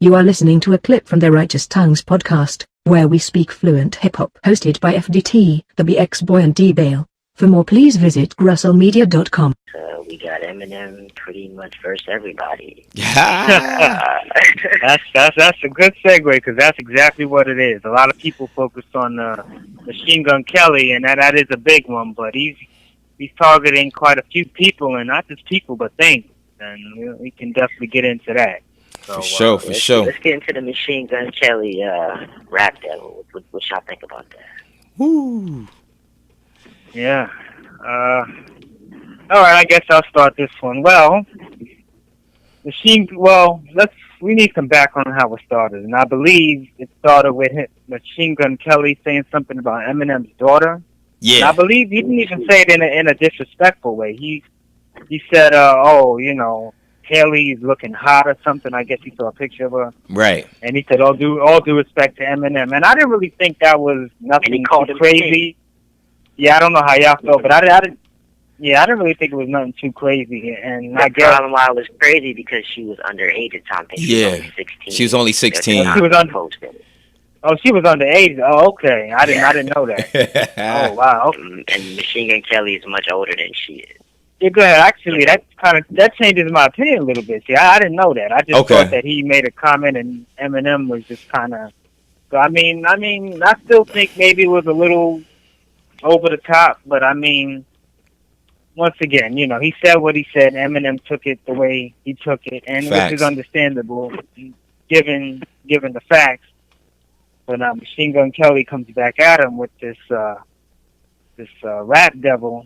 You are listening to a clip from the Righteous Tongues podcast, where we speak fluent hip-hop, hosted by FDT, the BX Boy and D.Bail. For more, please visit grussellmedia.com. We got Eminem pretty much versus everybody. Yeah. That's a good segue, because that's exactly what it is. A lot of people focus on Machine Gun Kelly, and that is a big one, but he's targeting quite a few people, and not just people, but things. And we can definitely get into that. So, for sure. Let's get into the Machine Gun Kelly rap devil. What y'all think about that? Woo. Yeah. All right, I guess I'll start this one. Well, we need some background on how it started. And I believe it started with Machine Gun Kelly saying something about Eminem's daughter. Yeah. And I believe he didn't even say it in a disrespectful way. He said, Kelly's looking hot or something. I guess he saw a picture of her. Right. And he said, all due respect to Eminem. And I didn't really think that was nothing too crazy. Yeah, I don't know how y'all felt, but I didn't really think it was nothing too crazy. And I guess the problem why it was crazy because she was underage at the time. She was only 16. She was only 16. She was underage. Oh, okay. I didn't know that. Oh, wow. Okay. And Machine Gun Kelly is much older than she is. Yeah, go ahead. Actually, that changes my opinion a little bit. See, I didn't know that. I just thought that he made a comment and Eminem was just kind of. So I mean, I still think maybe it was a little over the top, but I mean, once again, he said what he said. Eminem took it the way he took it, and which is understandable, given the facts. But Machine Gun Kelly comes back at him with this rap devil.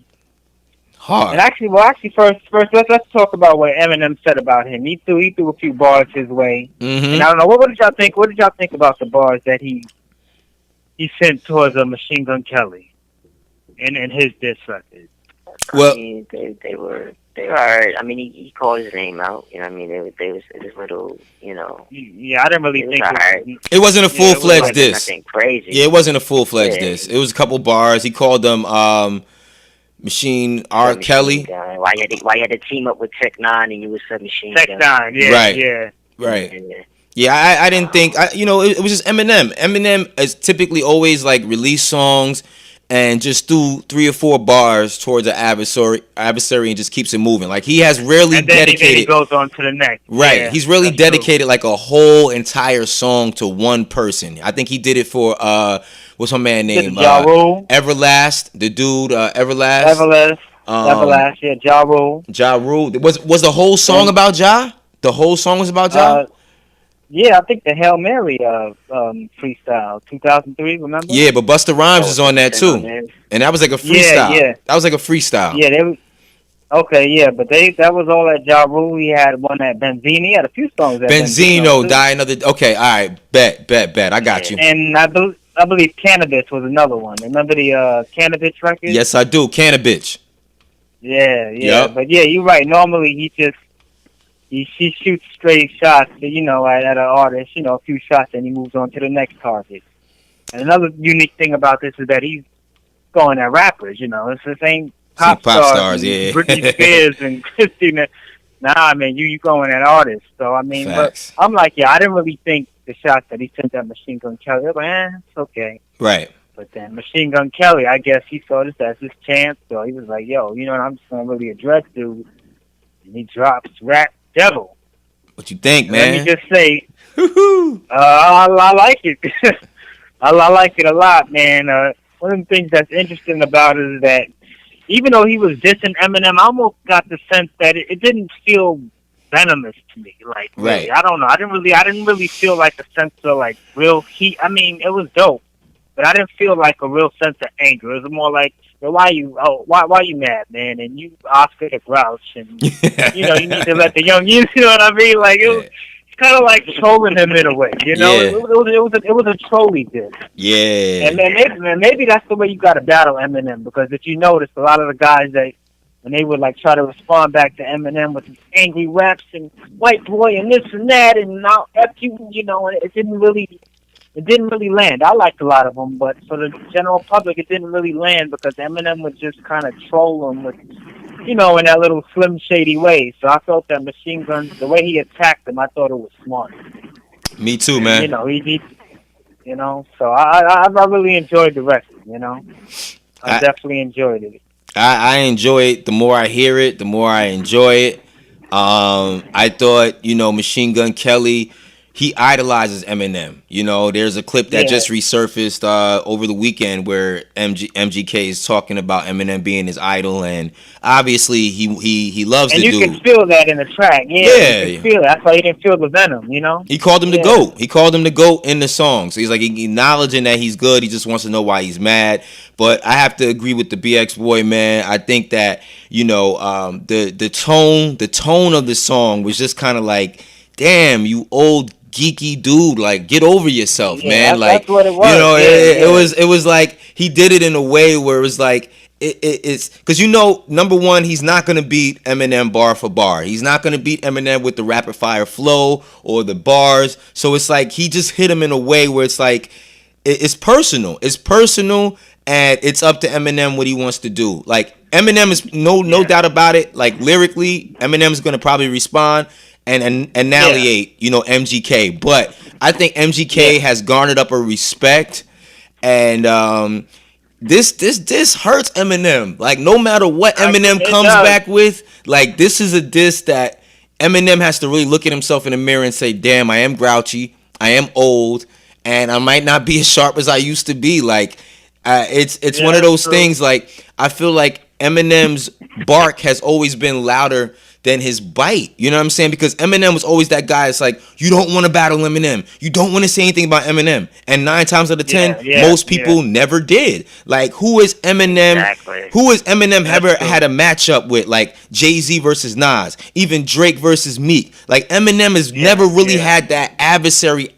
Hard. And actually, first, let's talk about what Eminem said about him. He threw a few bars his way, and I don't know what did y'all think. What did y'all think about the bars that he sent towards Machine Gun Kelly in his diss record? Well, I mean, they were alright. I mean, he called his name out. You know, what I mean, it was little. Yeah, I didn't really think it wasn't a full-fledged diss. Nothing crazy. Yeah, it wasn't a full-fledged diss. It was a couple bars. He called them Machine R. Kelly. Why you had to team up with Tech Nine and you was some Machine Tech Nine? Yeah, right. Yeah, right. Yeah, I didn't think. It was just Eminem. Eminem is typically always like release songs and just do 3 or 4 bars towards an adversary and just keeps it moving. Like he has rarely dedicated. Then he goes on to the next. Right. Yeah, he's really dedicated like a whole entire song to one person. I think he did it for what's my man name? Ja Rule. Everlast, the dude Everlast. Everlast, yeah, Ja Rule. Ja Rule. Was the whole song about Ja? The whole song was about Ja? Yeah, I think the Hail Mary freestyle, 2003, remember? Yeah, but Busta Rhymes is on that too. And that was like a freestyle. Yeah. That was like a freestyle. Yeah, they was. Okay, yeah, but that was all at Ja Rule. He had one at Benzino. He had a few songs at Benzino. Die Another. Okay, all right, bet. I got you. And I believe Cannabis was another one. Remember the Cannabis record? Yes, I do. Cannabis. Yeah. Yep. But yeah, you're right. Normally he shoots straight shots, at an artist, a few shots, and he moves on to the next target. And another unique thing about this is that he's going at rappers. It's the same pop stars, yeah. Britney Spears and Christina. Nah, man, you going at artists. So I mean, but I'm like, I didn't really think the shots that he sent at Machine Gun Kelly. It's okay. Right. But then Machine Gun Kelly, I guess he saw this as his chance, so he was like, yo, I'm just gonna really address dude. And he drops Rap Devil. What you think, man? Let me just say, I like it. I like it a lot, man. One of the things that's interesting about it is that even though he was dissing Eminem, I almost got the sense that it didn't feel venomous to me. Like, really, I don't know. I didn't really feel like a sense of like real heat. I mean, it was dope, but I didn't feel like a real sense of anger. It was more like, why you mad, man? And you Oscar the Grouch, and you need to let the young, you know what I mean? Like it's kind of like trolling him in a way, It was a trolly diss. Yeah. And maybe that's the way you got to battle Eminem, because if you notice, a lot of the guys when they would like try to respond back to Eminem with these angry raps and white boy and this and that and now F you, and it didn't really land. I liked a lot of them, but for the general public, it didn't really land because Eminem would just kind of troll them with, in that little Slim Shady way. So I felt that Machine Gun, the way he attacked them, I thought it was smart. Me too, man. You know, he you know. So I really enjoyed the record. You know, I definitely enjoyed it. I enjoy it. The more I hear it, the more I enjoy it. I thought, Machine Gun Kelly, he idolizes Eminem. There's a clip that just resurfaced over the weekend where MGK is talking about Eminem being his idol, and obviously he loves the dude. And you can feel that in the track. Yeah, you can feel it. That's why he didn't feel the venom, He called him the GOAT. He called him the GOAT in the song. So he's like acknowledging that he's good. He just wants to know why he's mad. But I have to agree with the BX boy, man. I think that, the tone of the song was just kind of like, damn, you old geeky dude, like, get over yourself, man. Like, that's what it was. It was like he did it in a way where it was like it's because number one, he's not gonna beat Eminem bar for bar. He's not gonna beat Eminem with the rapid fire flow or the bars. So it's like he just hit him in a way where it's like it's personal. It's personal, and it's up to Eminem what he wants to do. Like, Eminem is no doubt about it. Like, lyrically, Eminem is gonna probably respond and annihilate, MGK. But I think MGK has garnered up a respect, and this hurts Eminem. Like, no matter what Eminem comes back with, like, this is a diss that Eminem has to really look at himself in the mirror and say, damn, I am grouchy, I am old, and I might not be as sharp as I used to be. Like, it's one of those things, like, I feel like Eminem's bark has always been louder than his bite. You know what I'm saying? Because Eminem was always that guy. It's like, you don't want to battle Eminem. You don't want to say anything about Eminem. And 9 times out of 10, most people never did. Like, who is Eminem? Exactly. Who has Eminem ever had a matchup with? Like, Jay-Z versus Nas, even Drake versus Meek. Like, Eminem has never really had that adversary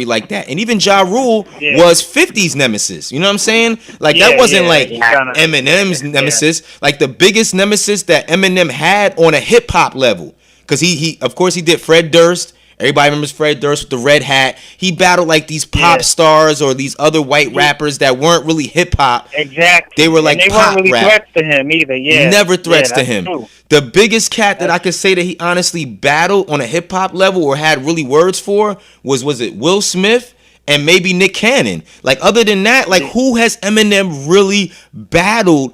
like that. And even Ja Rule was 50's nemesis. You know what I'm saying? Like, that wasn't like Eminem's nemesis. Like, the biggest nemesis that Eminem had on a hip hop level, because he of course he did Fred Durst. Everybody remembers Fred Durst with the red hat. He battled like these pop stars or these other white rappers that weren't really hip hop. Exactly. They were like they pop weren't really rap. threats to him either. Never threats to him. True. The biggest cat that I could say that he honestly battled on a hip hop level or had really words for was it Will Smith and maybe Nick Cannon. Like, other than that, like, who has Eminem really battled?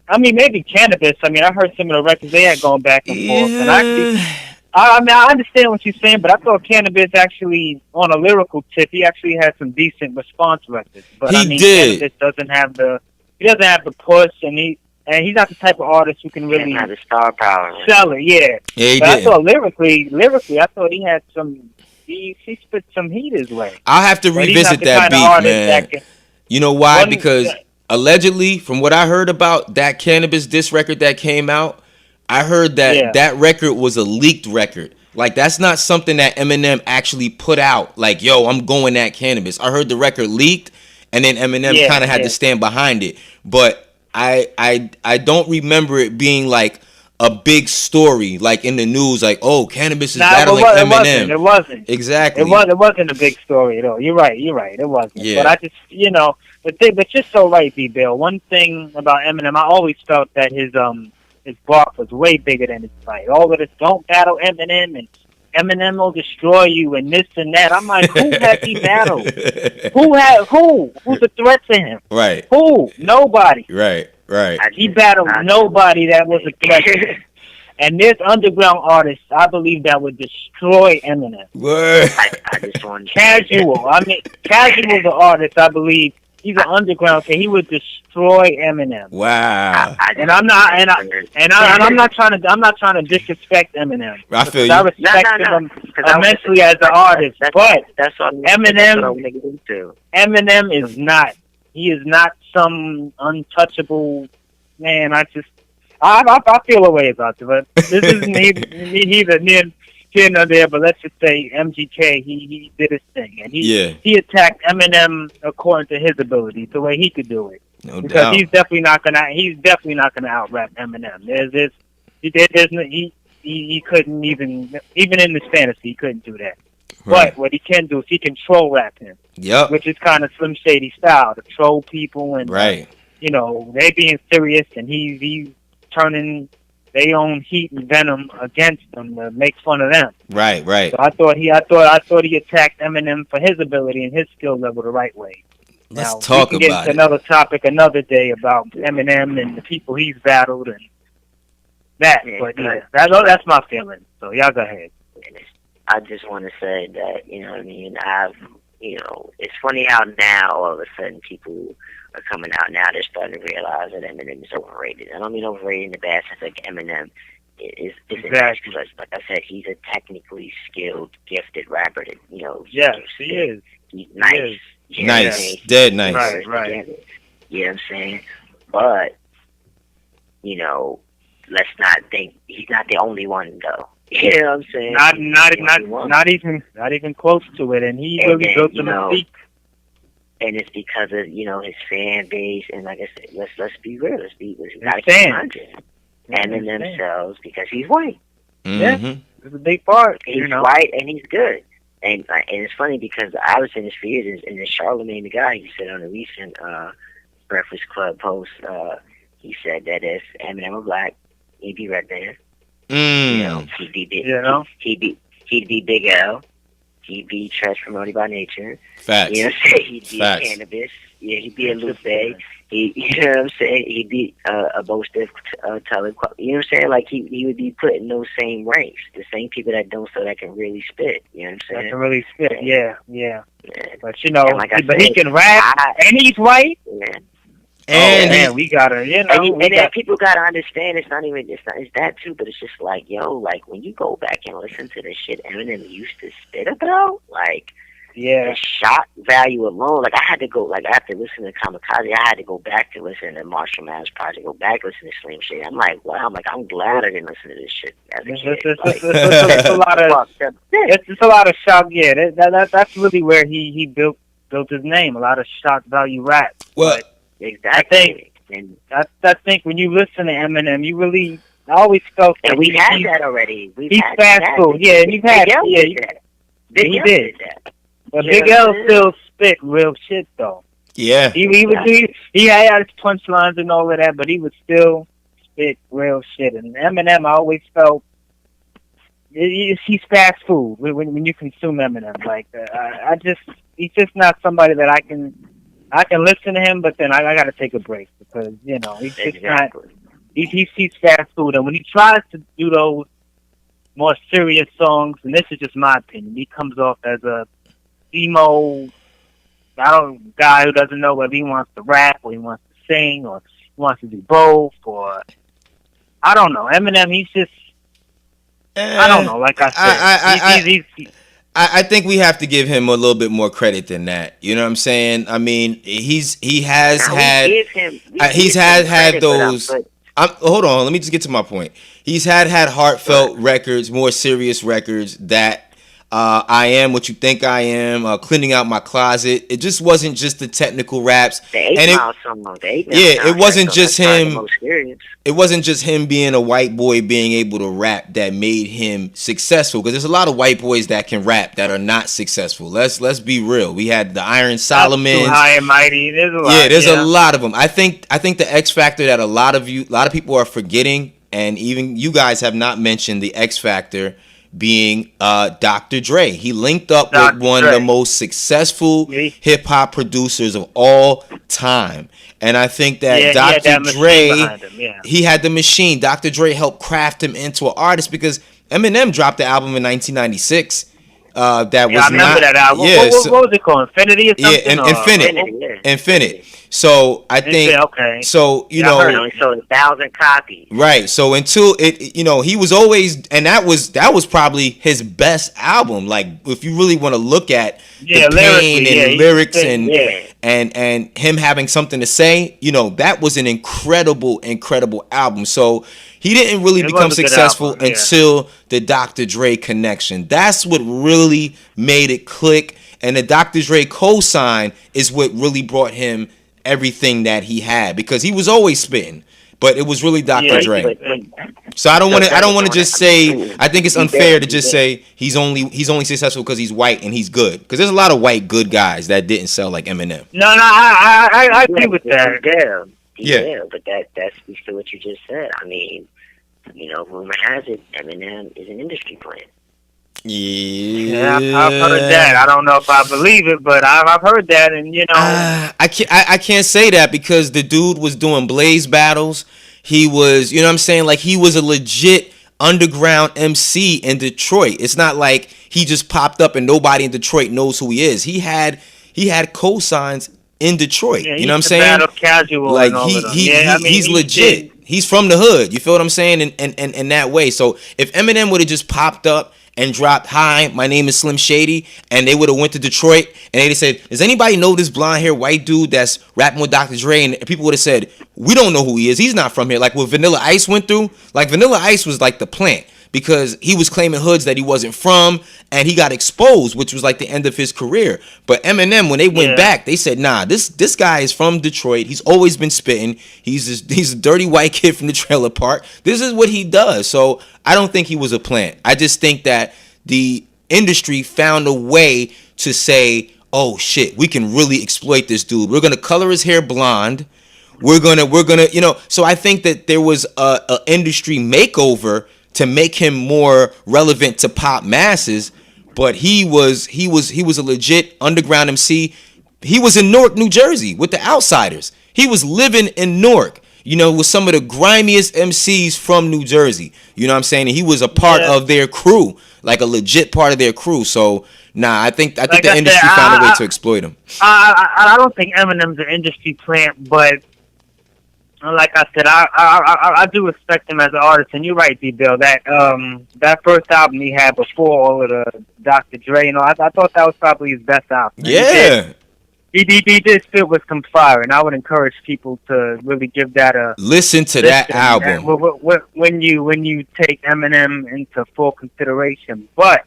I mean, maybe Cannabis. I mean, I heard some of the records they had going back and forth. And I understand what you're saying, but I thought Cannabis actually, on a lyrical tip, he actually had some decent response records. But he did. Cannabis doesn't have the push, and he's not the type of artist who can really have the star power. Sell it. Yeah. He but did. I thought lyrically, I thought he had some. He spit some heat his way. I'll have to revisit that beat, man. You know why? Because allegedly, from what I heard about that Cannabis diss record that came out, I heard that that record was a leaked record. Like, that's not something that Eminem actually put out. Like, yo, I'm going at Cannabis. I heard the record leaked, and then Eminem kind of had to stand behind it. But I don't remember it being like a big story, like in the news, like, oh, Cannabis is battling Eminem. It wasn't. Exactly. It wasn't a big story at all. You're right. It wasn't. Yeah. But I just, but you're so right, D.Bail. One thing about Eminem, I always felt that his bark was way bigger than his fight. All of this, don't battle Eminem, and Eminem will destroy you, and this and that. I'm like, who has he battled? Who's a threat to him? Right. Who? Nobody. Right. He battled nobody that was a threat to him. And there's underground artists, I believe, that would destroy Eminem. Word. I just want Casual. I mean, Casual's an artist, I believe. He's an underground kid. He would destroy Eminem. Wow. I'm not trying to disrespect Eminem. I feel you. I respect him immensely as an artist. But that's what Eminem is not. He is not some untouchable man. I feel a way about it, but this isn't neither near nor there. But let's just say MGK, he did his thing, and he attacked Eminem according to his ability, the way he could do it. No because doubt. he's definitely not gonna out rap Eminem. He couldn't even in this fantasy he couldn't do that. Right. But what he can do is he can troll rap him. Yep. Which is kind of Slim Shady style, to troll people and right. They being serious and he's turning their own heat and venom against them to make fun of them. Right. So I thought he attacked Eminem for his ability and his skill level the right way. Let's Now, talk we can about get into another topic another day about Eminem and the people he's battled and that. Yeah, But that's my feeling. So y'all go ahead. I just want to say that, you know what I mean, it's funny how now all of a sudden people are coming out now, they're starting to realize that Eminem is overrated. I don't mean overrated in the bad sense, like Eminem is Exactly. because, like I said, he's a technically skilled, gifted rapper that, Yes, he is. He's nice. He is. You know what I'm Nice, saying? dead nice. Right. You know what I'm saying? But, let's not think he's not the only one though. You know what I'm saying? Not even close to it, and he really built the mystique. And it's because of his fan base, and like I said, let's be real. We gotta keep fans. 100. And in themselves because he's white. Yeah, it's a big part. He's white and he's good. And it's funny because I was saying this for years, and then Charlemagne the guy, he said on a recent Breakfast Club post, he said that if Eminem were black, he'd be Red Band. He'd be big. He'd be Big L. He'd be Trash Promoted by Nature. Facts. You know what I'm saying? He'd be Facts. Cannabis. Yeah, he'd be a Lupe. You know what I'm saying? He'd be a boasted teller. You know what I'm saying? Like he would be put in those same ranks, the same people that don't so that can really spit. You know what I'm saying? That can really spit. Yeah. But like I said, he can rap and he's white. Yeah. And we gotta, then people gotta understand it's that too, but it's just like, like when you go back and listen to the shit Eminem used to spit about, like the shock value alone, like I had to go, like after listening to Kamikaze, I had to go back to listen to Marshall Mathers Project, go back listen to Slim Shady. I'm like, wow, I'm glad I didn't listen to this shit as a kid. It's a lot of it's a lot of shock. Yeah, that's really where he built his name. A lot of shock value rap. well, Exactly. I think when you listen to Eminem, you really always felt that. And we've had that already. He's fast food. Yeah, and you've had Big L did that. But Big L still spit real shit though. yeah. He had his punchlines and all of that, but he would still spit real shit. And Eminem, I always felt he's fast food when you consume Eminem. Like he's just not somebody that I can listen to him, but then I got to take a break because he's just not. He's fast food, and when he tries to do those more serious songs, and this is just my opinion, he comes off as a emo guy who doesn't know whether he wants to rap or he wants to sing or he wants to do both, or I don't know. Eminem, he's just I don't know. Like I said, I think we have to give him a little bit more credit than that. You know what I'm saying? I mean, he has had those. Hold on, let me just get to my point. He's had heartfelt records, more serious records that I Am What You Think I Am, Cleaning Out My Closet. It just wasn't just the technical raps. The 8 Mile song, it wasn't just him. It wasn't just him being a white boy being able to rap that made him successful. Because there's a lot of white boys that can rap that are not successful. Let's be real. We had the Iron Solomons. High and Mighty. There's a lot. There's a lot of them. I think the X factor that a lot of people are forgetting, and even you guys have not mentioned the X factor, being Dr. Dre. He linked up with one of the most successful hip hop producers of all time. And I think that Dr. Dre, he had the machine. Dr. Dre helped craft him into an artist because Eminem dropped the album in 1996. I remember that album. Yeah, what was it called? Infinity or something? Yeah, Infinite. So I think so. I heard it only sold 1,000 copies. Right. So until it, he was always, and that was probably his best album. Like if you really want to look at the pain and lyrics and him having something to say, that was an incredible album. So he didn't really become successful until the Dr. Dre connection. That's what really made it click. And the Dr. Dre cosign is what really brought him everything that he had, because he was always spitting, but it was really Dr. Dre. So I don't want to just say, I think it's unfair to just say he's only successful because he's white and he's good, because there's a lot of white good guys that didn't sell like Eminem. No, I agree with that. Yeah, but that speaks to what you just said. I mean, rumor has it Eminem is an industry plant. Yeah, I've heard that. I don't know if I believe it, but I've heard that, and I can't say that because the dude was doing blaze battles. He was, you know what I'm saying? Like, he was a legit underground MC in Detroit. It's not like he just popped up and nobody in Detroit knows who he is. He had cosigns in Detroit. Yeah, you know what I'm saying? Battle Casual Like, and all of them. he's legit. He's from the hood. You feel what I'm saying? In that way. So if Eminem would have just popped up and dropped, "Hi, my name is Slim Shady," and they would have went to Detroit and they said, "Does anybody know this blonde hair white dude that's rapping with Dr. Dre?" And people would have said, "We don't know who he is. He's not from here." Like what Vanilla Ice went through. Like Vanilla Ice was like the plant because he was claiming hoods that he wasn't from, and he got exposed, which was like the end of his career. But Eminem, when they went back, they said, "Nah, this guy is from Detroit. He's always been spitting. He's a dirty white kid from the trailer park. This is what he does." So I don't think he was a plant. I just think that the industry found a way to say, "Oh shit, we can really exploit this dude. We're gonna color his hair blonde. We're gonna, So I think that there was a industry makeover to make him more relevant to pop masses, but he was a legit underground MC. He was in Newark, New Jersey with the Outsiders. He was living in Newark, with some of the grimiest MCs from New Jersey. You know what I'm saying? And he was a part of their crew, like a legit part of their crew. So I think the industry found a way to exploit him. I don't think Eminem's an industry plant, but like I said, I do respect him as an artist, and you're right, D.Bail. That first album he had before all of the Dr. Dre, I thought that was probably his best album. Yeah, he did spit with some fire, and I would encourage people to really give that a listen to that album when you take Eminem into full consideration. But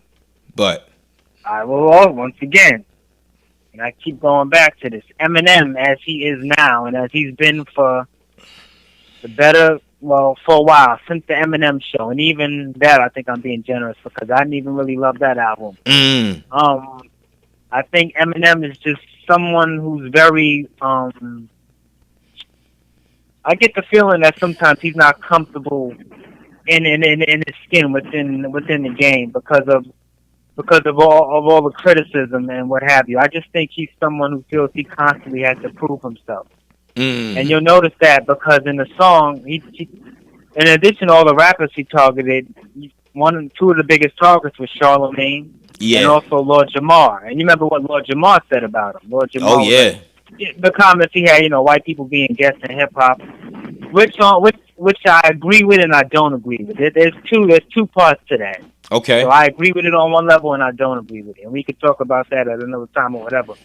I will once again, and I keep going back to this, Eminem as he is now, and as he's been for a while, since the Eminem show, and even that I think I'm being generous because I didn't even really love that album. I think Eminem is just someone who's very I get the feeling that sometimes he's not comfortable in his skin within the game because of all the criticism and what have you. I just think he's someone who feels he constantly has to prove himself. And you'll notice that because in the song, he in addition to all the rappers he targeted, two of the biggest targets was Charlamagne and also Lord Jamar. And you remember what Lord Jamar said about him? Lord Jamar the comments he had, white people being guests in hip hop, which I agree with and I don't agree with. There's two parts to that. Okay. So I agree with it on one level and I don't agree with it. And we could talk about that at another time or whatever.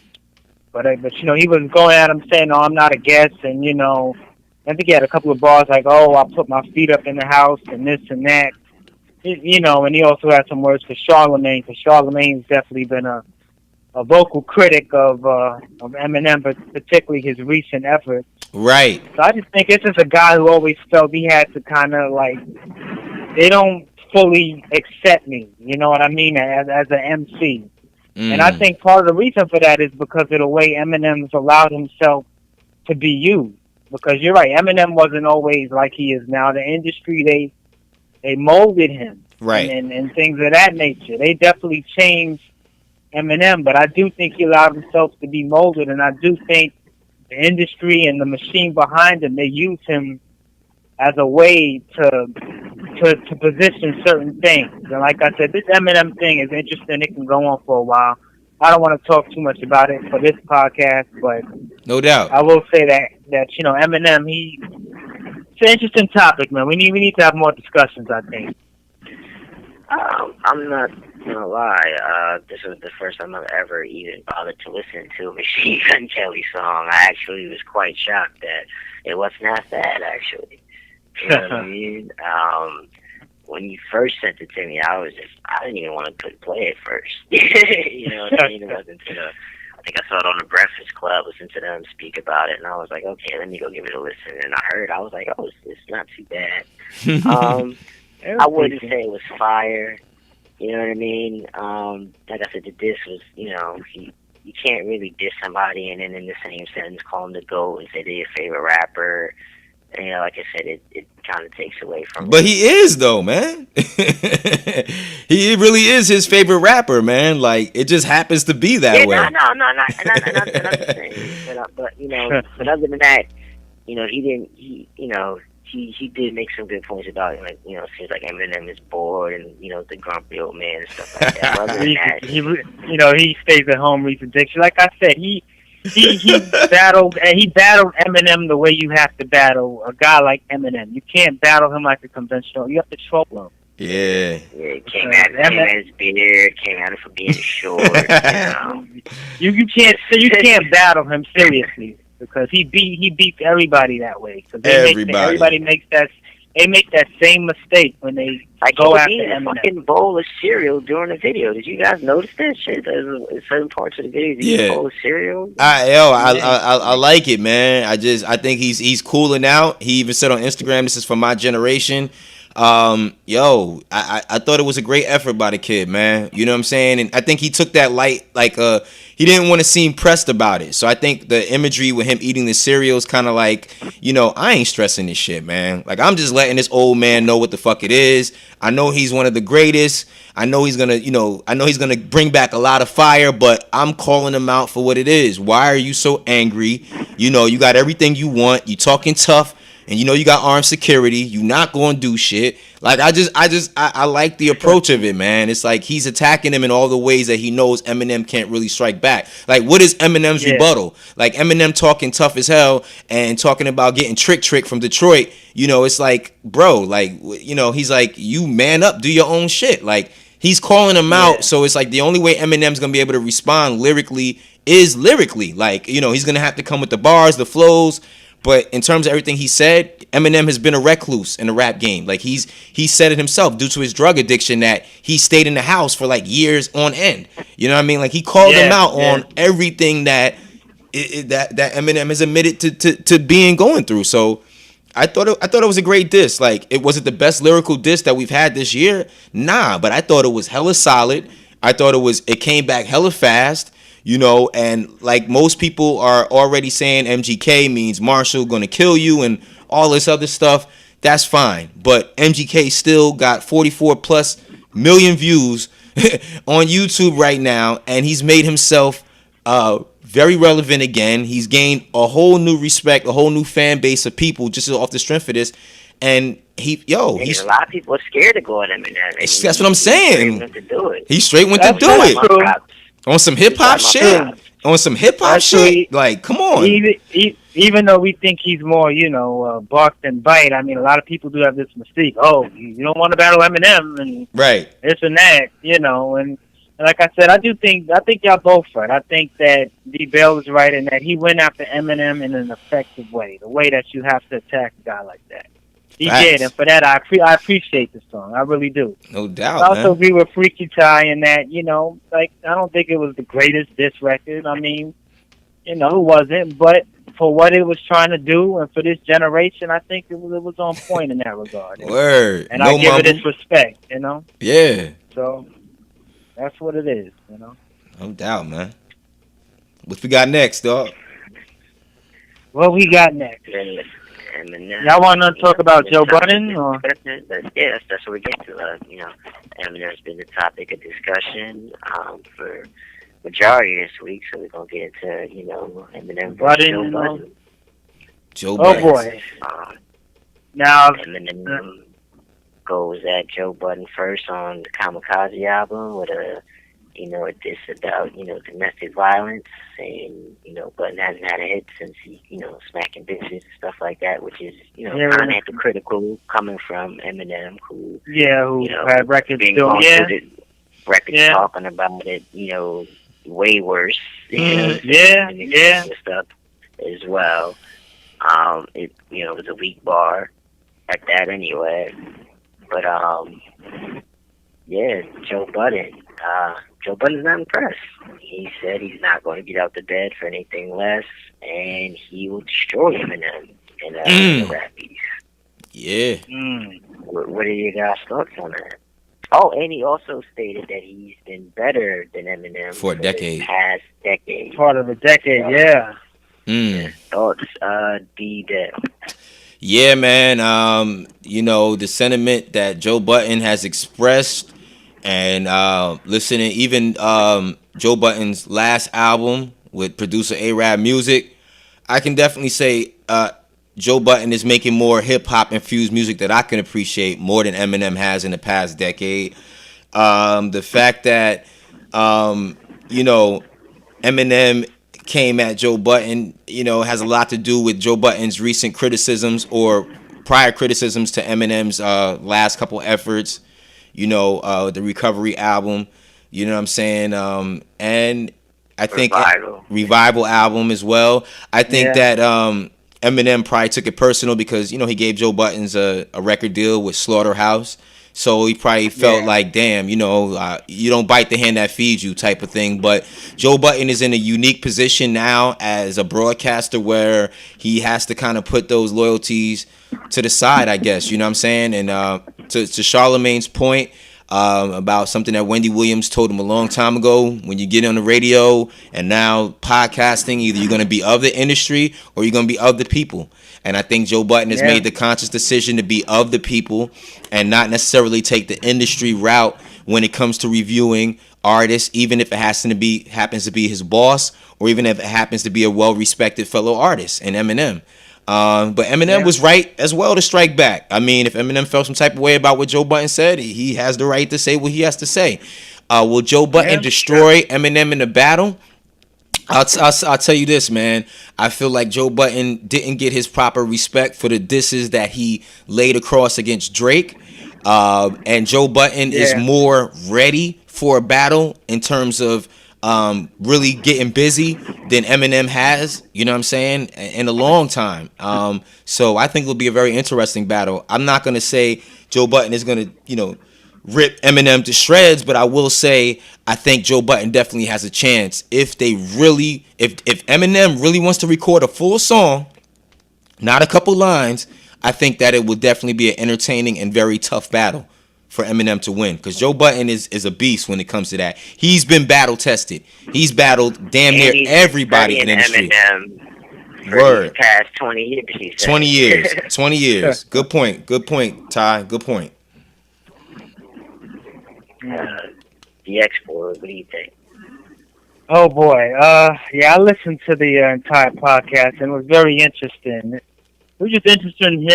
But he was going at him saying, "No, I'm not a guest," and I think he had a couple of bars like, "Oh, I put my feet up in the house," and this and that. And he also had some words for Charlamagne, because Charlamagne's definitely been a vocal critic of Eminem, but particularly his recent efforts. Right. So I just think this is a guy who always felt he had to kind of like, they don't fully accept me, you know what I mean, as an MC. And I think part of the reason for that is because of the way Eminem's allowed himself to be used. Because you're right, Eminem wasn't always like he is now. The industry, they molded him. Right. And things of that nature. They definitely changed Eminem, but I do think he allowed himself to be molded, and I do think the industry and the machine behind him, they use him as a way to position certain things. And like I said, this Eminem thing is interesting. It can go on for a while. I don't want to talk too much about it for this podcast, but no doubt, I will say that Eminem, it's an interesting topic, man. We need to have more discussions, I think. I'm not gonna lie. This was the first time I've ever even bothered to listen to a Machine Gun Kelly song. I actually was quite shocked that it wasn't half bad, actually. You know what I mean? When you first sent it to me, I didn't even want to play it first. You know what I mean? I think I saw it on the Breakfast Club, listened to them speak about it, and I was like, okay, let me go give it a listen. And I was like, oh, it's not too bad. I wouldn't say it was fire. You know what I mean? Like I said, the diss was, you can't really diss somebody and then in the same sentence call them the GOAT and say they're your favorite rapper. And, you know, like I said, it kind of takes away from. But he is though, man. He really is his favorite rapper, man. Like it just happens to be that way. No, and I'm just saying, but you know, but other than that, you know, he did make some good points about, like, you know, it seems like Eminem is bored and, you know, the grumpy old man and stuff like that. Other than that, he stays at home, reads addiction. Like I said, he battled Eminem the way you have to battle a guy like Eminem. You can't battle him like a conventional. You have to troll him. Yeah. It came at his beard, came at him for being short. You know, you can't battle him seriously because he beats everybody that way. Everybody makes that. They make that same mistake when they go after Eminem. A fucking bowl of cereal during the video. Did you guys notice that shit? There's certain parts of the video. Yeah. A bowl of cereal. I like it, man. I think he's cooling out. He even said on Instagram, "This is for my generation." I thought it was a great effort by the kid, man. You know what I'm saying? And I think he took that light, like he didn't want to seem pressed about it. So I think the imagery with him eating the cereal is kind of like, you know, I ain't stressing this shit, man. Like I'm just letting this old man know what the fuck it is. I know he's one of the greatest. I know he's gonna bring back a lot of fire, but I'm calling him out for what it is. Why are you so angry? You know, you got everything you want. You talking tough. And you know you got armed security. You not gonna do shit. Like I like the approach of it, man. It's like he's attacking him in all the ways that he knows Eminem can't really strike back. Like what is Eminem's rebuttal? Like Eminem talking tough as hell and talking about getting trick from Detroit. You know, it's like, bro, like, you know, he's like, you man up, do your own shit. Like he's calling him out. So it's like the only way Eminem's gonna be able to respond lyrically is lyrically. Like, you know, he's gonna have to come with the bars, the flows. But in terms of everything he said, Eminem has been a recluse in the rap game. Like he said it himself due to his drug addiction that he stayed in the house for like years on end. You know what I mean? Like he called him out on everything that Eminem has admitted to being going through. So I thought it was a great diss. Like it wasn't the best lyrical diss that we've had this year. Nah, but I thought it was hella solid. I thought it came back hella fast. You know, and like most people are already saying MGK means Marshall gonna kill you and all this other stuff, that's fine. But MGK still got 44 plus million views on YouTube right now, and he's made himself very relevant again. He's gained a whole new respect, a whole new fan base of people just off the strength of this. And he's a lot of people are scared to go at Eminem. That's what I'm saying. He straight went to do it. On some hip hop shit. On some hip hop shit. Like, come on. Even though we think he's more, you know, bark than bite. I mean, a lot of people do have this mystique. Oh, you don't want to battle Eminem and this and that, you know. And like I said, I think y'all both right. I think that D.Bail was right in that he went after Eminem in an effective way, the way that you have to attack a guy like that. He did, and for that, I appreciate the song. I really do. No doubt, I also agree with Freaky Ty in that, you know, like, I don't think it was the greatest diss record. I mean, you know, it wasn't, but for what it was trying to do and for this generation, I think it was on point in that regard. Word. And I give it its respect, you know? Yeah. So, that's what it is, you know? No doubt, man. What we got next, dog? What we got next? Eminem. Y'all want to talk about Joe Budden? Or? Yeah, that's what we get to. You know, Eminem's been the topic of discussion for majority this week, so we're gonna get into, you know, Eminem versus Joe Budden. Joe Budden. Oh boy. Now Eminem goes at Joe Budden first on the Kamikaze album with a diss about, you know, domestic violence, saying, you know, Budden hasn't had a hit since he, you know, smacking bitches and stuff like that, which is, you know, kind of hypocritical coming from Eminem, who you know, had records talking about it, you know, way worse. Stuff as well. It, you know, was a weak bar at that anyway. But Joe Budden. Joe Budden's not impressed. He said he's not going to get out the bed for anything less, and he will destroy Eminem in a rap piece. Yeah. What are your guys' thoughts on that? Oh, and he also stated that he's been better than Eminem for a decade. Past decade. Part of a decade, Thoughts, D.Bail. Yeah, man. You know, the sentiment that Joe Budden has expressed, and listening even Joe Budden's last album with producer A-Rab Music, I can definitely say Joe Budden is making more hip hop infused music that I can appreciate more than Eminem has in the past decade. The fact that you know, Eminem came at Joe Budden, you know, has a lot to do with Joe Budden's recent criticisms or prior criticisms to Eminem's last couple efforts, you know, the Recovery album, you know what I'm saying? And I think Revival album as well. I think that Eminem probably took it personal because, you know, he gave Joe Buttons a record deal with Slaughterhouse. So he probably felt like, damn, you know, you don't bite the hand that feeds you type of thing. But Joe Budden is in a unique position now as a broadcaster where he has to kind of put those loyalties to the side, I guess. You know what I'm saying? And to Charlemagne's point about something that Wendy Williams told him a long time ago, when you get on the radio and now podcasting, either you're going to be of the industry or you're going to be of the people. And I think Joe Budden has made the conscious decision to be of the people and not necessarily take the industry route when it comes to reviewing artists, even if it happens to be his boss, or even if it happens to be a well-respected fellow artist in Eminem. But Eminem was right as well to strike back. I mean, if Eminem felt some type of way about what Joe Budden said, he has the right to say what he has to say. Will Joe Budden destroy Eminem in the battle? I'll tell you this, man. I feel like Joe Budden didn't get his proper respect for the disses that he laid across against Drake. And Joe Budden is more ready for a battle in terms of really getting busy than Eminem has, you know what I'm saying, in a long time. So I think it'll be a very interesting battle. I'm not going to say Joe Budden is going to, you know, rip Eminem to shreds, but I will say I think Joe Budden definitely has a chance if Eminem really wants to record a full song, not a couple lines. I think that it will definitely be an entertaining and very tough battle for Eminem to win, because Joe Budden is a beast when it comes to that. He's been battle tested. He's battled damn near everybody in the industry. For the past 20 years, he said. 20 years. 20 years. Good point. Good point, Ty. Good point. The export, what do you think? Oh boy, I listened to the entire podcast and it was very interesting. It was just interesting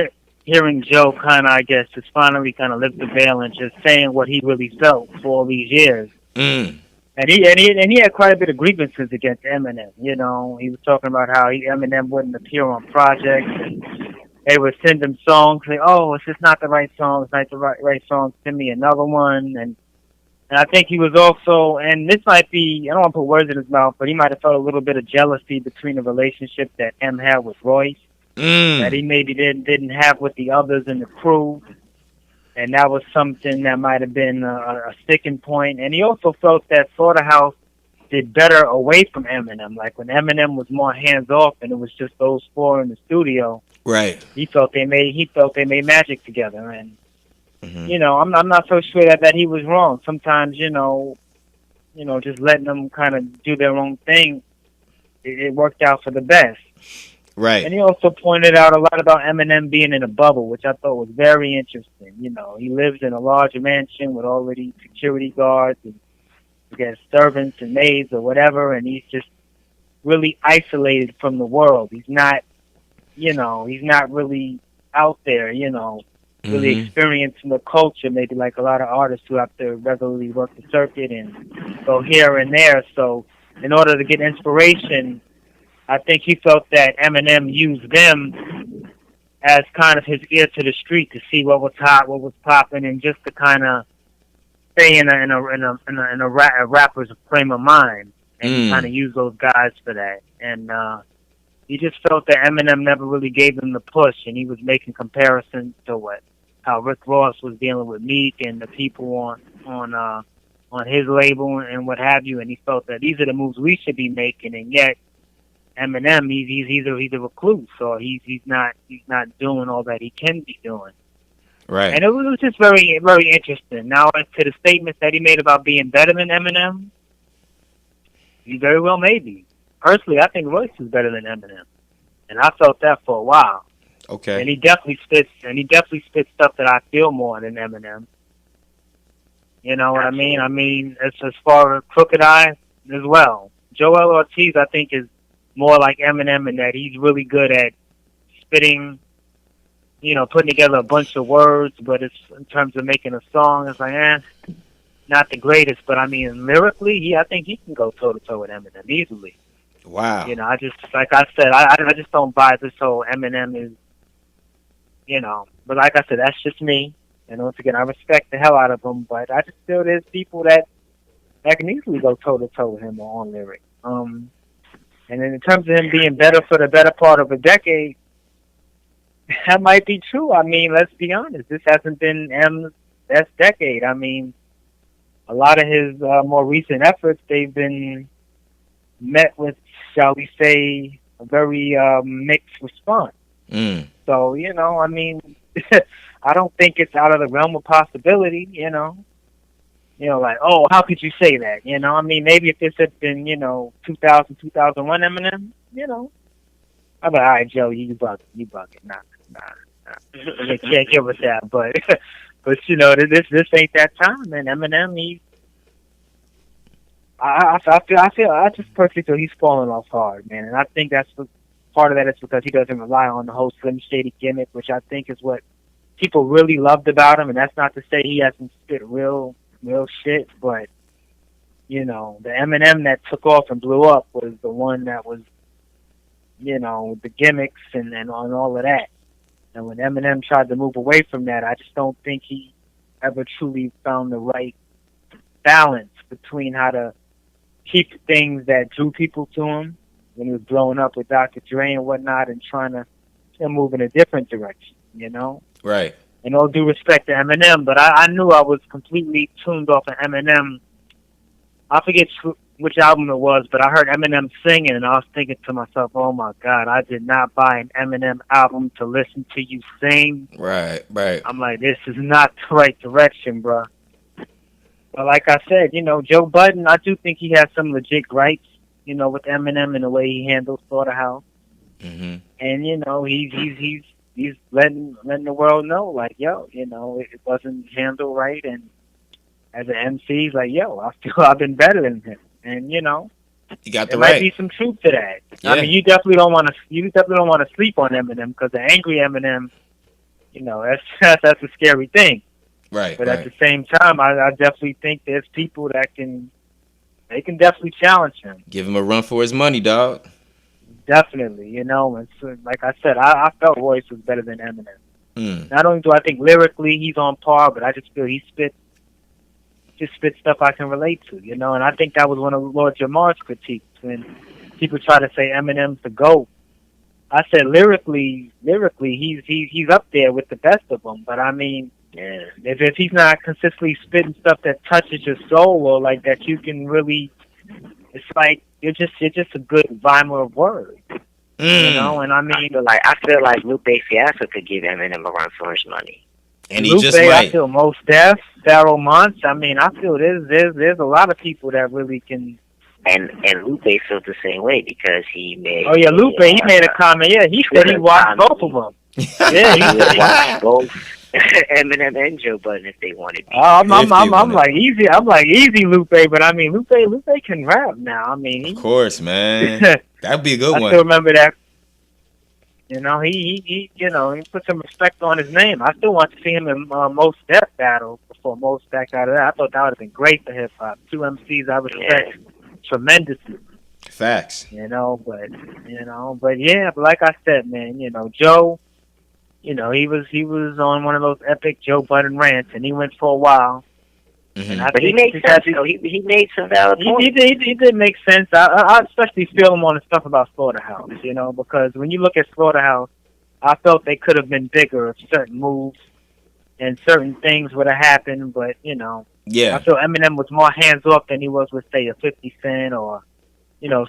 hearing Joe kind of, I guess, just finally kind of lift the veil and just saying what he really felt for all these years. And he had quite a bit of grievances against Eminem. You know, he was talking about how Eminem wouldn't appear on projects. They would send him songs, say, "Oh, it's just not the right song. It's not the right song. Send me another one." And I think he was also, and this might be, I don't want to put words in his mouth, but he might have felt a little bit of jealousy between the relationship that M had with Royce, that he maybe didn't have with the others in the crew. And that was something that might have been a sticking point. And he also felt that Slaughterhouse did better away from Eminem. Like when Eminem was more hands off and it was just those four in the studio. Right. He felt they made magic together. And you know, I'm not so sure that he was wrong. Sometimes, you know, just letting them kind of do their own thing, it worked out for the best. Right. And he also pointed out a lot about Eminem being in a bubble, which I thought was very interesting. You know, he lives in a large mansion with already security guards and he has servants and maids or whatever, and he's just really isolated from the world. He's not really out there, you know, really experiencing the culture, maybe like a lot of artists who have to regularly work the circuit and go here and there. So in order to get inspiration, I think he felt that Eminem used them as kind of his ear to the street to see what was hot, what was popping, and just to kind of stay in a rapper's frame of mind, and he kind of use those guys for that. And he just felt that Eminem never really gave him the push, and he was making comparisons to how Rick Ross was dealing with Meek and the people on his label and what have you, and he felt that these are the moves we should be making, and yet Eminem, he's a recluse, so he's not doing all that he can be doing. Right. And it was just very, very interesting. Now, as to the statements that he made about being better than Eminem, he very well may be. Personally, I think Royce is better than Eminem, and I felt that for a while. Okay. And he definitely spits stuff that I feel more than Eminem. You know what I mean? I mean, as far as Crooked Eye as well. Joel Ortiz, I think, is more like Eminem in that he's really good at spitting, putting together a bunch of words, but it's in terms of making a song, it's like, not the greatest. But I mean, lyrically, I think he can go toe to toe with Eminem easily. Wow. I just, like I said, I just don't buy this whole Eminem is, but like I said, that's just me. And once again, I respect the hell out of him, but I just feel there's people that can easily go toe to toe with him on lyric. And then in terms of him being better for the better part of a decade, that might be true. I mean, let's be honest. This hasn't been M's best decade. I mean, a lot of his more recent efforts, they've been met with, shall we say, a very mixed response. So, I mean, I don't think it's out of the realm of possibility, like, oh, how could you say that? I mean, maybe if this had been, 2000, 2001 Eminem, I'd be like, all right, Joe, you bugging. Nah. You can't give us that, but this ain't that time, man. Eminem, I just personally feel he's falling off hard, man, and I think that's part of that is because he doesn't rely on the whole Slim Shady gimmick, which I think is what people really loved about him, and that's not to say he hasn't spit real shit, but the Eminem that took off and blew up was the one that was, the gimmicks and on all of that. And when Eminem tried to move away from that, I just don't think he ever truly found the right balance between how to keep things that drew people to him when he was blowing up with Dr. Dre and whatnot, and trying to move in a different direction, Right. And all due respect to Eminem, but I knew I was completely tuned off of Eminem. I forget which album it was, but I heard Eminem singing, and I was thinking to myself, oh my God, I did not buy an Eminem album to listen to you sing. Right. I'm like, this is not the right direction, bro. But like I said, Joe Budden, I do think he has some legit gripes, with Eminem and the way he handles Slaughterhouse. Mm-hmm. And, he's letting the world know, like, yo, it wasn't handled right. And as an MC, he's like, yo, I feel I've been better than him. And, you got the there right. might be some truth to that. Yeah. I mean, you definitely don't want to sleep on Eminem, because the angry Eminem, that's a scary thing. Right. But at the same time, I definitely think there's people that can definitely challenge him. Give him a run for his money, dog. Definitely, and so, like I said, I felt Royce was better than Eminem. Not only do I think lyrically he's on par, but I just feel he spit stuff I can relate to, and I think that was one of Lord Jamar's critiques when people try to say Eminem's the GOAT. I said lyrically he's up there with the best of them, but I mean, if he's not consistently spitting stuff that touches your soul, or like that you can really, it's like you're just a good rhymer of words, And I mean, I feel like Lupe Fiasco could give Eminem a run for his money. And he Lupe, just might. I feel Mos Def, Pharoah Monch. I mean, I feel there's a lot of people that really can. And Lupe feels the same way because he made. Oh yeah, Lupe, he made a comment. Yeah, he said he watched both of them. Yeah, he said watched both Eminem and Joe Budden if they wanted. I'm like easy. I'm like easy, Lupe. But I mean, Lupe can rap now. I mean, of course, man. That'd be a good one. I still remember that. He put some respect on his name. I still want to see him in Mos Def battle before Mos backed out of that. I thought that would have been great for hip hop. Two MCs I respect tremendously. Facts. But like I said, man, Joe, he was on one of those epic Joe Budden rants, and he went for a while. Mm-hmm. But he made sense. He made some valid points. He did make sense. I especially feel him on the stuff about Slaughterhouse, because when you look at Slaughterhouse, I felt they could have been bigger if certain moves and certain things would have happened. But I feel Eminem was more hands off than he was with, say, a 50 Cent or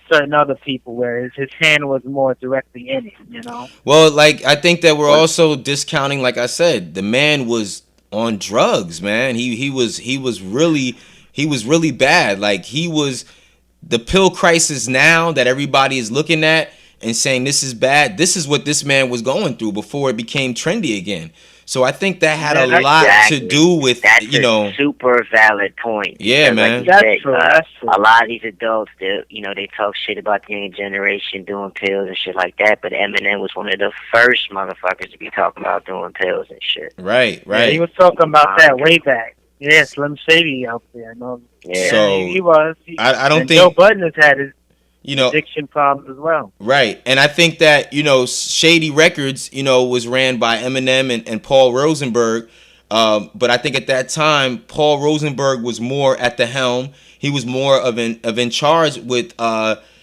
certain other people, where his hand was more directly in it. Well, I think that we're also discounting. Like I said, the man was on drugs, man. He was really bad. Like, he was the pill crisis now that everybody is looking at. and saying this is bad. This is what this man was going through before it became trendy again. So I think that had a lot to do with, that's you know. a super valid point. Yeah, man. Like that's true. A lot of these adults, they talk shit about the young generation doing pills and shit like that. But Eminem was one of the first motherfuckers to be talking about doing pills and shit. Right. Yeah, he was talking about that way back. Yeah, Slim Shady out there. No, yeah, so he was. I don't think Joe Budden has had his you know, addiction problems as well. Right. And I think that, you know, Shady Records, you know, was ran by Eminem and Paul Rosenberg. But I think at that time, Paul Rosenberg was more at the helm. He was more of in charge with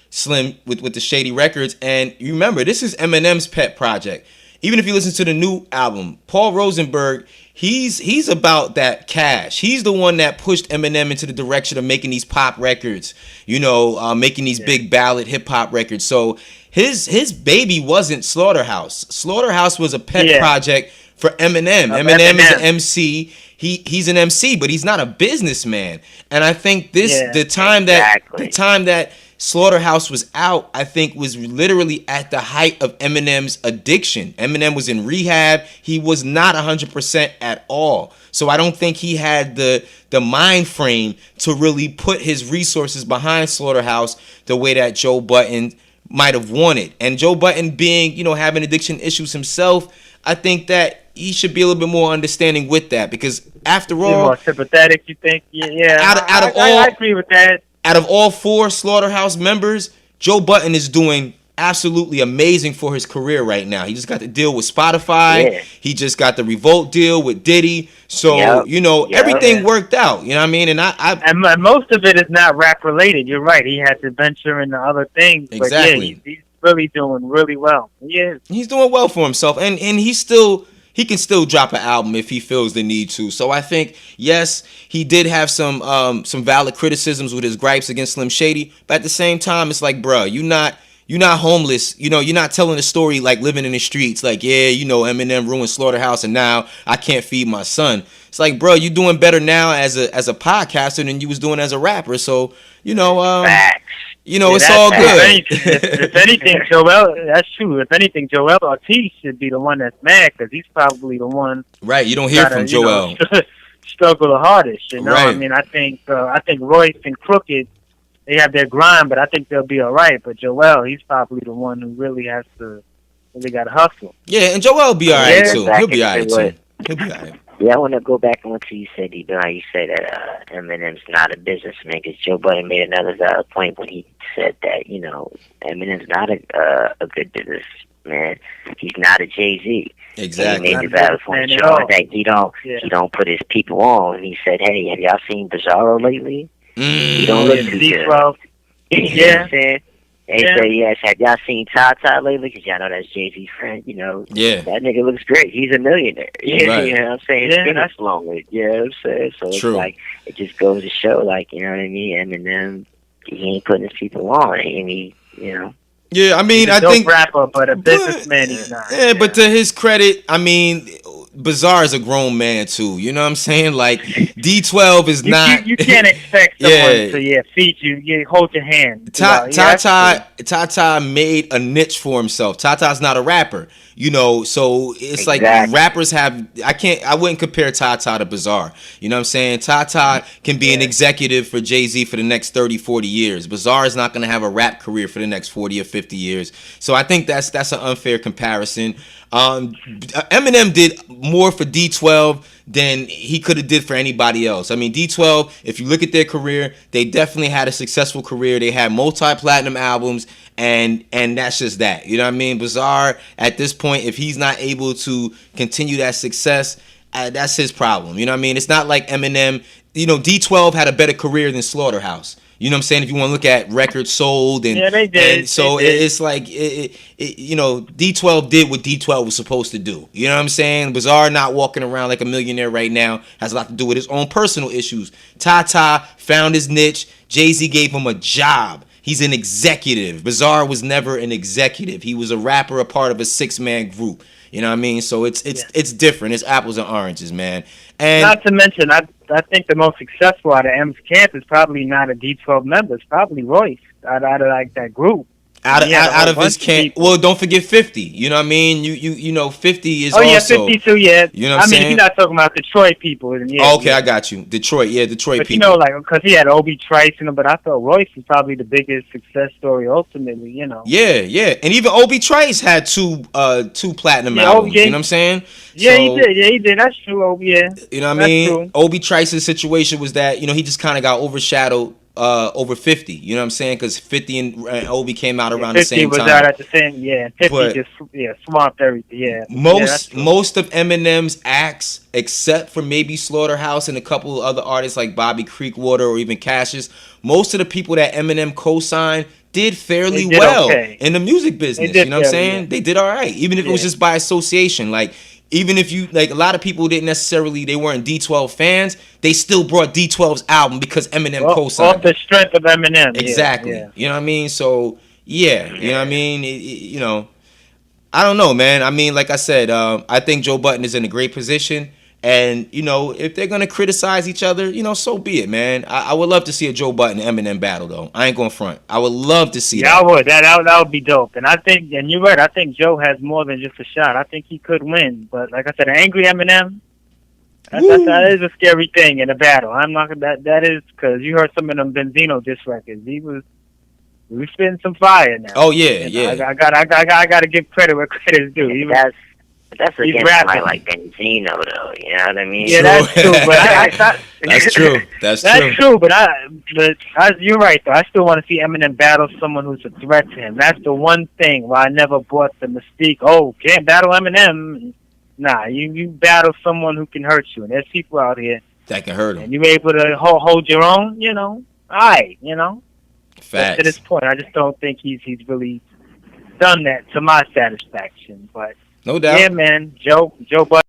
Slim with the Shady Records. And you remember, this is Eminem's pet project. Even if you listen to the new album, Paul Rosenberg, he's about that cash. He's the one that pushed Eminem into the direction of making these pop records, you know, making these big ballad hip hop records. So his baby wasn't Slaughterhouse. Slaughterhouse was a pet project for Eminem. Eminem is an MC. He's an MC, but he's not a businessman. And I think the time that Slaughterhouse was out, I think, was literally at the height of Eminem's addiction. Eminem was in rehab. He was not 100% at all. So I don't think he had the mind frame to really put his resources behind Slaughterhouse the way that Joe Budden might have wanted. And Joe Budden being, you know, having addiction issues himself, I think that he should be a little bit more understanding with that, because after all, more sympathetic, you think? Yeah. I agree with that. Out of all four Slaughterhouse members, Joe Budden is doing absolutely amazing for his career right now. He just got the deal with Spotify. Yeah. He just got the Revolt deal with Diddy. So, you know, everything worked out. You know what I mean? And most of it is not rap related. You're right. He had to venture into other things. Exactly. But yeah, he's really doing really well. Yeah. He's doing well for himself. And he can still drop an album if he feels the need to. So I think, yes, he did have some valid criticisms with his gripes against Slim Shady. But at the same time, it's like, bruh, you're not homeless. You know, you're not telling a story like living in the streets. Like, yeah, you know, Eminem ruined Slaughterhouse and now I can't feed my son. It's like, bro, you're doing better now as a podcaster than you was doing as a rapper. So, you know, you know, it's all good. If anything, Joel, that's true. If anything, Joel Ortiz should be the one that's mad, because he's probably the one. Right, you don't hear from Joel. You know, struggle the hardest. You know, right. I mean, I think Royce and Crooked, they have their grind, but I think they'll be all right. But Joel, he's probably the one who really got to hustle. Yeah, and Joel will be all right too. He'll be all right too. He'll be all right. Yeah, I want to go back on what you said, D.Bail. You said that Eminem's not a businessman, because Joe Budden made another valid point when he said that, you know, Eminem's not a good businessman. He's not a Jay-Z. Exactly. He made the valid point showing that he don't put his people on. And he said, hey, have y'all seen Bizarro lately? He don't look too good. You know what I'm saying? They say, yes, have y'all seen Tata lately? Because y'all know that's Jay-Z's friend, you know. Yeah. That nigga looks great. He's a millionaire. Right. You know what I'm saying? His skin is flowing. You know what I'm saying? So it's like, it just goes to show, like, you know what I mean? Eminem, he ain't putting his people on. And he, you know. Yeah, I mean, he's a dope rapper, but a businessman he's not. Yeah, but to his credit, I mean, Bizarre is a grown man too. You know what I'm saying? Like, D12 is not. You can't expect someone to feed you. You hold your hand. Tata made a niche for himself. Tata's not a rapper. You know, so it's like rappers have. I wouldn't compare Tata to Bizarre. You know what I'm saying? Tata can be an executive for Jay-Z for the next 30, 40 years. Bizarre is not going to have a rap career for the next 40 or 50 years. So I think that's an unfair comparison. Eminem did more for D12 than he could have did for anybody else. I mean, D12, if you look at their career, they definitely had a successful career. They had multi-platinum albums, and that's just that. You know what I mean? Bizarre, at this point, if he's not able to continue that success, that's his problem. You know what I mean? It's not like Eminem. You know, D12 had a better career than Slaughterhouse. You know what I'm saying? If you want to look at records sold, and they did. And so it's like you know, D12 did what D12 was supposed to do. You know what I'm saying? Bizarre not walking around like a millionaire right now has a lot to do with his own personal issues. Tata found his niche. Jay-Z gave him a job. He's an executive. Bizarre was never an executive. He was a rapper, a part of a 6-man group. You know what I mean? So it's different. It's apples and oranges, man. And not to mention, I think the most successful out of M's camp is probably not a D12 member. It's probably Royce out of like that group. out of his camp. Well, don't forget 50. You know what I mean? You know 50 is also. Oh yeah, 50 too. Yeah. You know what I'm saying? You're not talking about Detroit people. Okay, I got you. Detroit but people. You know, like because he had Obi Trice in him, but I thought Royce was probably the biggest success story ultimately. You know. Yeah, and even Obi Trice had two platinum albums. You know what I'm saying? Yeah, he did. Yeah, he did. That's true. Obi. Yeah. You know what I mean? True. Obi Trice's situation was that he just kind of got overshadowed. Over 50, you know what I'm saying? Because 50 and Obi came out around the same time. 50 was out at the same, 50 but just swamped everything, yeah. Most of Eminem's acts, except for maybe Slaughterhouse and a couple of other artists like Bobby Creekwater or even Cassius, most of the people that Eminem co-signed did fairly well in the music business. You know what I'm saying? Yeah. They did all right, even if it was just by association. Like, even if you, like, a lot of people didn't necessarily, they weren't D12 fans, they still brought D12's album because Eminem co-signed. Off the strength of Eminem. Exactly. Yeah. You know what I mean? So, yeah. You know what I mean? I don't know, man. I mean, like I said, I think Joe Budden is in a great position. And, if they're going to criticize each other, so be it, man. I would love to see a Joe Budden Eminem battle, though. I ain't going front. I would love to see that. Yeah, I would. That would be dope. And and you're right, I think Joe has more than just a shot. I think he could win. But like I said, an angry Eminem, that is a scary thing in a battle. I'm not that is, because you heard some of them Benzino diss records. He was spitting some fire now. Oh, yeah. I got to give credit where credit is due. That's against somebody like Benzino, though. You know what I mean? Yeah, that's true. But I thought that's true. That's true. But you're right, though. I still want to see Eminem battle someone who's a threat to him. That's the one thing why I never bought the mystique. Oh, can't battle Eminem. Nah, you battle someone who can hurt you, and there's people out here that can hurt him, and you're able to hold your own. All right, Facts. To this point, I just don't think he's really done that to my satisfaction, but. No doubt. Yeah, man. Joe Budden.